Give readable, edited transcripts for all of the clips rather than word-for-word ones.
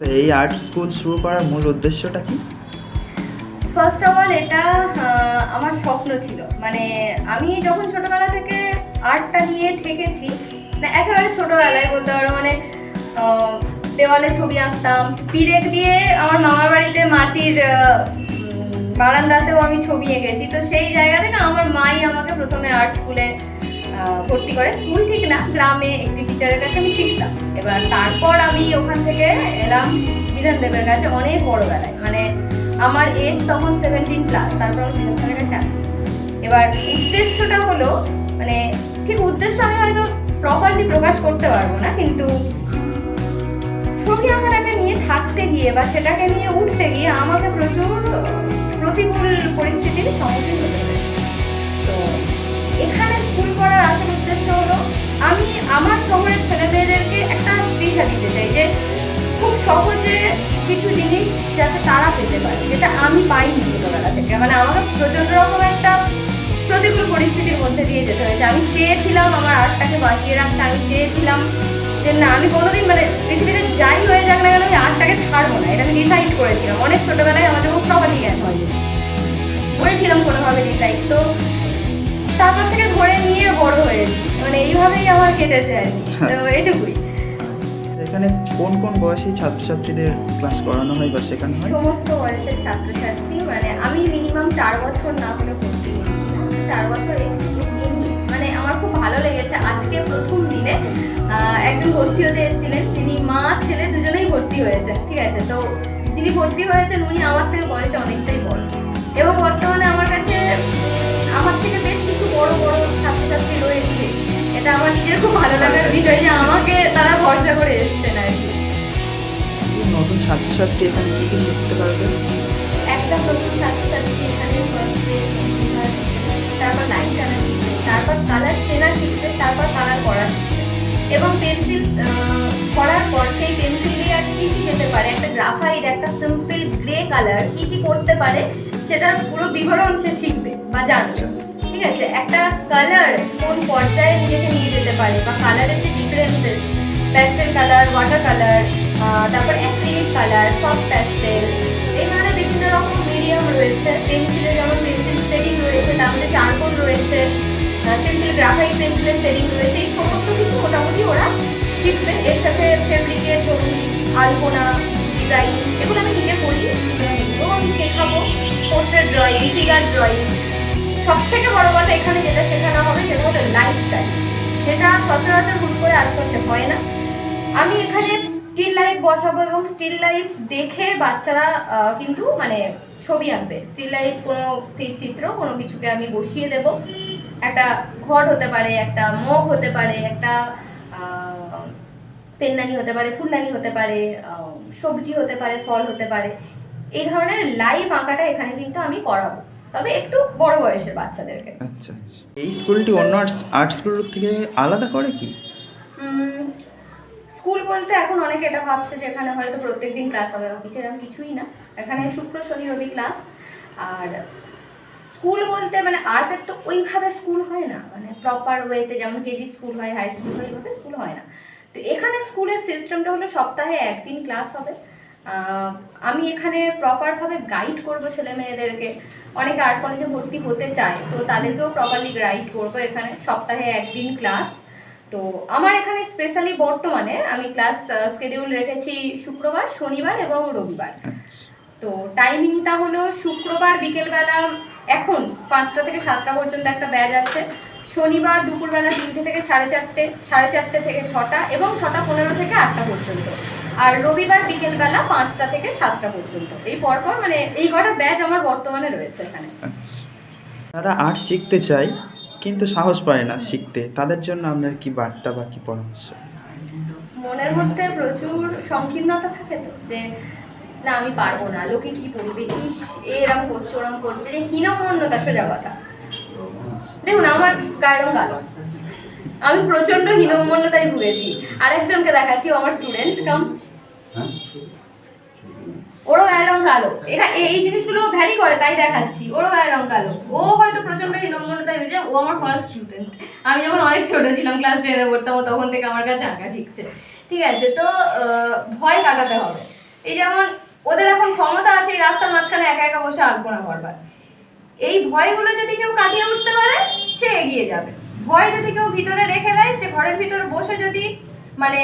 তো এই art school শুরু করার মূল উদ্দেশ্যটা কি? ফার্স্ট অফ অল এটা আমার স্বপ্ন ছিল। মানে আমি যখন ছোটবেলা থেকে আর্টটা নিয়ে থেকেছি, না একেবারে ছোটবেলায় বলতে পারো, মানে দেওয়ালে ছবি আঁকতাম, পিরেক দিয়ে আমার মামার বাড়িতে মাটির বারান্দাতেও আমি ছবি এঁকেছি। তো সেই জায়গা থেকে আমার মাই আমাকে প্রথমে আর্ট স্কুলে ভর্তি করে। স্কুল ঠিক না, গ্রামে একটি টিচারের কাছে আমি শিখতাম। এবার তারপর আমি ওখান থেকে এলাম বিধান দেবের কাছে অনেক বড়বেলায়, মানে আমার এজ তখন 17+। তারপর আমি বিধান স্যারের কাছে আসি। এবার উদ্দেশ্যটা হলো, মানে ঠিক উদ্দেশ্য আমি হয়তো প্রপারলি প্রকাশ করতে পারবো না, কিন্তু ছবি আঁকাটাকে নিয়ে থাকতে গিয়ে বা সেটাকে নিয়ে উঠতে গিয়ে আমাকে প্রচুর প্রতিকূল পরিস্থিতির সম্মুখীন হতে হয়েছে। তো এখানে স্কুল করার আসল উদ্দেশ্য হলো আমি আমার শহরের ছেলেমেয়েদেরকে একটা দিশা দিতে চাই যে খুব সহজে কিছু জিনিস যাতে তারা পেতে পারে, যেটা আমি পাইনি ছোটবেলা থেকে। মানে আমাকে প্রচন্ড রকম একটা প্রতিকূল পরিস্থিতির মধ্যে দিয়ে যেতে হয়েছে। আমি চেয়েছিলাম আমার আর্টটাকে বাঁচিয়ে রাখতে, আমি চেয়েছিলাম যে না, আমি কোনোদিন মানে পৃথিবীতে যাই হয়ে যাক না কেন আমি আর্টটাকে ছাড়বো না, এটা আমি ডিসাইড করেছিলাম। অনেক ছোটবেলায় আমাদের মুখ প্রপারলি জ্ঞান হয়নি, করেছিলাম কোনোভাবে ডিসাইড। তো তারপর থেকে ধরে নিয়ে বড় হয়েছি, মানে এইভাবেই আমার কেটেছে আর কি। তো এটুকুই। এখানে কোন কোন বয়সী ছাত্রছাত্রীদের ক্লাস করানো হয় বা শেখানো হয়? সমস্ত বয়সের ছাত্রছাত্রী, মানে আমি মিনিমাম 4 বছর না হলে ভর্তি নিয়েছি। 4 বছর মানে আমার খুব ভালো লেগেছে। আজকে প্রথম দিনে একজন ভর্তি হতে এসেছিলেন, তিনি মা ছেলে দুজনেই ভর্তি হয়েছে, ঠিক আছে। তো যিনি ভর্তি হয়েছেন উনি আমার থেকে বয়সে অনেকটাই বড়, এবং বর্তমানে আমার কাছে আমার থেকে বেশ কিছু বড় বড় ছাত্রছাত্রী রয়েছে। এটা আমার নিজের খুব ভালো লাগার বিষয় যে আমাকে তারা ভরসা করে এসেছেন আর কি। নতুন ছাত্রছাত্রী এখানে কি কি শিখতে পারবে? একটা নতুন ছাত্রছাত্রী এখানে তারপর লাইন টানা শিখবে, তারপর কালার চেনা শিখবে, তারপর কালার করা শিখবে, এবং পেন্সিল করার পর সেই পেন্সিল দিয়ে আর কি কি যেতে পারে, একটা গ্রাফাইট, একটা সিম্পল গ্রে কালার কি কি করতে পারে সেটার পুরো বিবরণ সে শিখবে বা জানবে, ঠিক আছে। একটা কালার কোন পর্যায়ে নিজেকে নিয়ে যেতে পারে, বা কালারের যে differences, pastel colour, water colour, তারপর অ্যাক্রিলিক কালার, সফট প্যাস্টেল, এই ধরনের বিভিন্ন রকম মিডিয়াম রয়েছে। পেন্সিলে যেমন পেন্সিল শেডিং রয়েছে, তার মধ্যে চারকোল রয়েছে, পেন্সিল গ্রাফাইট পেন্সিলের শেডিং রয়েছে। এই সমস্ত কিছু মোটামুটি ওরা শিখবে। এর সাথে ফেব্রিকের ছবি, আলপনা, ডিজাইন, এগুলো আমি নিজে করি, এগুলো আমি শেখাবো। পোস্টার ড্রয়িং, ফিগার ড্রয়িং, সব থেকে বড় কথা এখানে যেটা শেখানো হবে সেটা হলো লাইফস্টাইল, যেটা সচরাচর হুট করে আশপাশে হয় না। আমি এখানে স্টিল লাইফ বসাবো, এবং স্টিল লাইফ দেখে বাচ্চারা কিন্তু মানে ছবি আঁকবে। স্টিল লাইফ কোনো স্থির চিত্র কোনো কিছুকে আমি বসিয়ে দেব। একটা ঘট হতে পারে, একটা মগ হতে পারে, একটা পেনদানি হতে পারে, ফুলদানি হতে পারে, সবজি হতে পারে, ফল হতে পারে। এই ধরনের লাইভ আঁকাটা এখানে কিন্তু আমি করাবো, তবে একটু বড় বয়সের বাচ্চাদেরকে। আচ্ছা আচ্ছা। এই স্কুলটি অন্য আর্ট স্কুল থেকে আলাদা করে কি? স্কুল বলতে এখন অনেকে এটা ভাবছে যে এখানে হয়তো প্রত্যেকদিন ক্লাস হবে বা কিছু, এরকম কিছুই না। এখানে শুক্র শনি রবি ক্লাস। আর স্কুল বলতে মানে আর্টের তো ওইভাবে স্কুল হয় না, মানে প্রপার ওয়েতে যেমন কেজি স্কুল হয়, হাই স্কুল হয়, ওইভাবে স্কুল হয় না। তো এখানে স্কুলের সিস্টেমটা হলো সপ্তাহে একদিন ক্লাস হবে। আমি এখানে প্রপারভাবে গাইড করব ছেলে মেয়েদেরকে। অনেকে আর্ট কলেজে ভর্তি হতে চায়, তো তাদেরকেও প্রপারলি গাইড করবো। এখানে সপ্তাহে একদিন ক্লাস। তো আমার এখানে স্পেশালি বর্তমানে আমি ক্লাস শিডিউল রেখেছি শুক্রবার, শনিবার এবং রবিবার। তো টাইমিংটা হলো শুক্রবার বিকেলবেলা এখন 5টা থেকে 7টা পর্যন্ত একটা ব্যাচ আছে। শনিবার দুপুরবেলা 3টে থেকে 4:30, 4:30 থেকে 6টা, এবং 6:15 থেকে 8টা পর্যন্ত। আর রবিবার বিকেলবেলা 5টা থেকে 7টা পর্যন্ত। এই পরপর মানে এই কটা ব্যাচ আমার বর্তমানে রয়েছে এখানে। যারা আর্ট শিখতে চায় কিন্তু সাহস পায় না শিখতে, তাদের জন্য আপনার কি বার্তা বা কি পরামর্শ? মনের মধ্যে প্রচুর সংকীর্ণতা থাকে, তো যে না আমি পারবো না, লোকে কি বলবে, ইস এরম করছে ওরম করছে, যে হীনমন্যতা সোজা কথা। দেখুন আমার গায়ের রং কালো, আমি প্রচন্ড হীনমন্যতায় ভুগেছি। আরেকজনকে দেখাচ্ছি, ও আমার স্টুডেন্ট, কাম, ওরও গায়ের রং কালো। এখানে এই জিনিসগুলো ভ্যারি করে, তাই দেখাচ্ছি। ওরও গায়ের রং কালো, ও হয়তো প্রচন্ড হীনমন্যতায় হয়েছে। ও আমার ফার্স্ট স্টুডেন্ট, আমি যখন অনেক ছোট ছিলাম, ক্লাস 10-এ পড়তাম, তখন থেকে আমার কাছে আঁকা শিখছে, ঠিক আছে। তো ভয় কাটাতে হবে। এই যেমন ওদের এখন ক্ষমতা আছে এই রাস্তার মাঝখানে একা একা বসে আলপনা করবার, এই ভয়গুলো যদি কেউ কাটিয়ে উঠতে পারে সে এগিয়ে যাবে। ভয় যদি কেউ ভিতরে রেখে দেয়, সে ঘরের ভিতরে বসে যদি মানে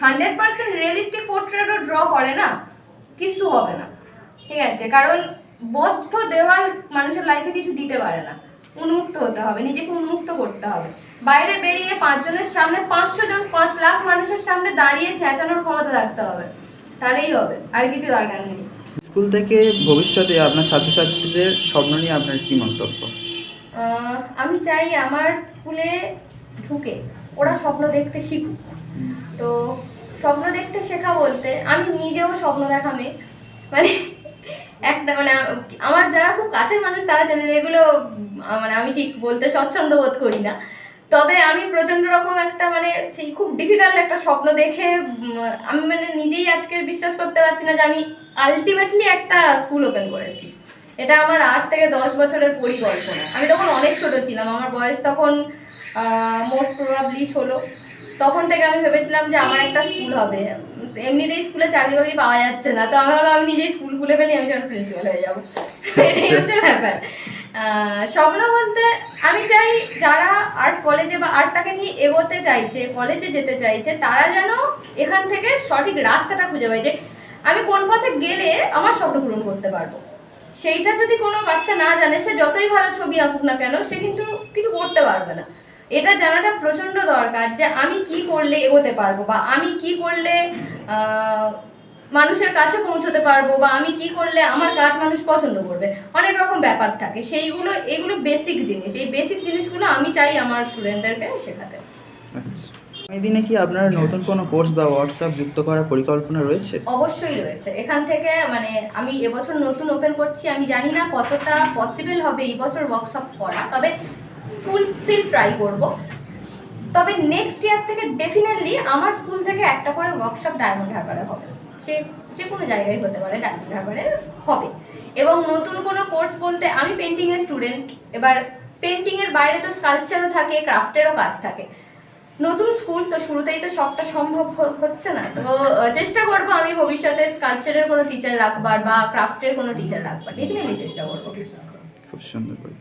100% রিয়েলিস্টিক পোর্ট্রেটও ড্র করে না, কিছু হবে না, ঠিক আছে? কারণ বদ্ধ দেওয়াল মানুষের লাইফে কিছু দিতে পারে না, উন্মুক্ত হতে হবে, নিজেকে উন্মুক্ত করতে হবে। বাইরে বেরিয়ে 5 জনের সামনে 500 জন 5 লাখ মানুষের সামনে দাঁড়িয়ে চেঁচানোর ক্ষমতা রাখতে হবে, তাহলেই হবে, আর কিছু দরকার নেই। স্কুল থেকে ভবিষ্যতে আপনার ছাত্রছাত্রীদের স্বপ্ন নিয়ে আপনার কি মন্তব্য? আমি চাই আমার স্কুলে ঢুকে ওরা স্বপ্ন দেখতে শিখুক। তো স্বপ্ন দেখতে শেখা বলতে আমি নিজেও স্বপ্ন দেখা মেয়ে, মানে একটা মানে আমার যারা খুব কাছের মানুষ তারা জানেন এগুলো, মানে আমি ঠিক বলতে স্বচ্ছন্দ বোধ করি না, তবে আমি প্রচণ্ড রকম একটা মানে সেই খুব ডিফিকাল্ট একটা স্বপ্ন দেখে আমি মানে নিজেই আজকের বিশ্বাস করতে পারছি না যে আমি আলটিমেটলি একটা স্কুল ওপেন করেছি। এটা আমার 8 থেকে 10 বছরের পরিকল্পনা। আমি তখন অনেক ছোট ছিলাম, আমার বয়স তখন মোস্ট প্রবাবলি 16। তখন থেকে আমি ভেবেছিলাম যে আমার একটা স্কুল হবে। এমনিতেই স্কুলে চাকরি বাকরি পাওয়া যাচ্ছে না, তো আমি ভাবলাম আমি নিজেই স্কুল খুলে ফেলি, আমি যেন প্রিন্সিপাল হয়ে যাবো। এটাই হচ্ছে ব্যাপার। স্বপ্ন বলতে আমি চাই যারা আর্ট কলেজে বা আর্টটাকে নিয়ে এগোতে চাইছে, কলেজে যেতে চাইছে, তারা যেন এখান থেকে সঠিক রাস্তাটা খুঁজে পায় যে আমি কোন পথে গেলে আমার স্বপ্ন পূরণ করতে পারবো। সেইটা যদি কোনো বাচ্চা না জানে, সে যতই ভালো ছবি আঁকুক না কেন, সে কিন্তু কিছু করতে পারবে না। এটা জানাটা প্রচণ্ড দরকার যে আমি কি করলে এগোতে পারবো, বা আমি কি করলে মানুষের কাছে পৌঁছতে পারবো, বা আমি কি করলে আমার কাজ মানুষ পছন্দ করবে। অনেক রকম ব্যাপার থাকে, সেইগুলো এগুলো বেসিক জিনিস, এই বেসিক জিনিসগুলো আমি চাই আমার স্টুডেন্টদেরকে শেখাতে। আচ্ছা, এই দিনে কি আপনার নতুন কোনো কোর্স বা ওয়ার্কশপ যুক্ত করার পরিকল্পনা রয়েছে? অবশ্যই রয়েছে। এখান থেকে মানে আমি এবছর নতুন ওপেন করছি, আমি জানি না কতটা পসিবল হবে এই বছর ওয়ার্কশপ করা, তবে ফুলফিল ট্রাই করব। তবে নেক্সট ইয়ার থেকে ডেফিনেটলি আমার স্কুল থেকে একটা করে ওয়ার্কশপ ডায়মন্ড হারবারে হবে, সে যে কোনো জায়গায় হতে পারে, ডায়মন্ড হারবারে হবে। এবং নতুন কোনো কোর্স বলতে আমি পেন্টিংয়ের স্টুডেন্ট, এবার পেন্টিংয়ের বাইরে তো স্কাল্পচারও থাকে, ক্রাফটেরও কাজ থাকে। নতুন স্কুল তো শুরুতেই তো সবটা সম্ভব হচ্ছে না, তো চেষ্টা করব আমি ভবিষ্যতে স্কাল্পচারের কোনো টিচার রাখবার বা ক্রাফটের কোনো টিচার রাখবার, ডেফিনেটলি চেষ্টা করবো। খুব সুন্দর করে।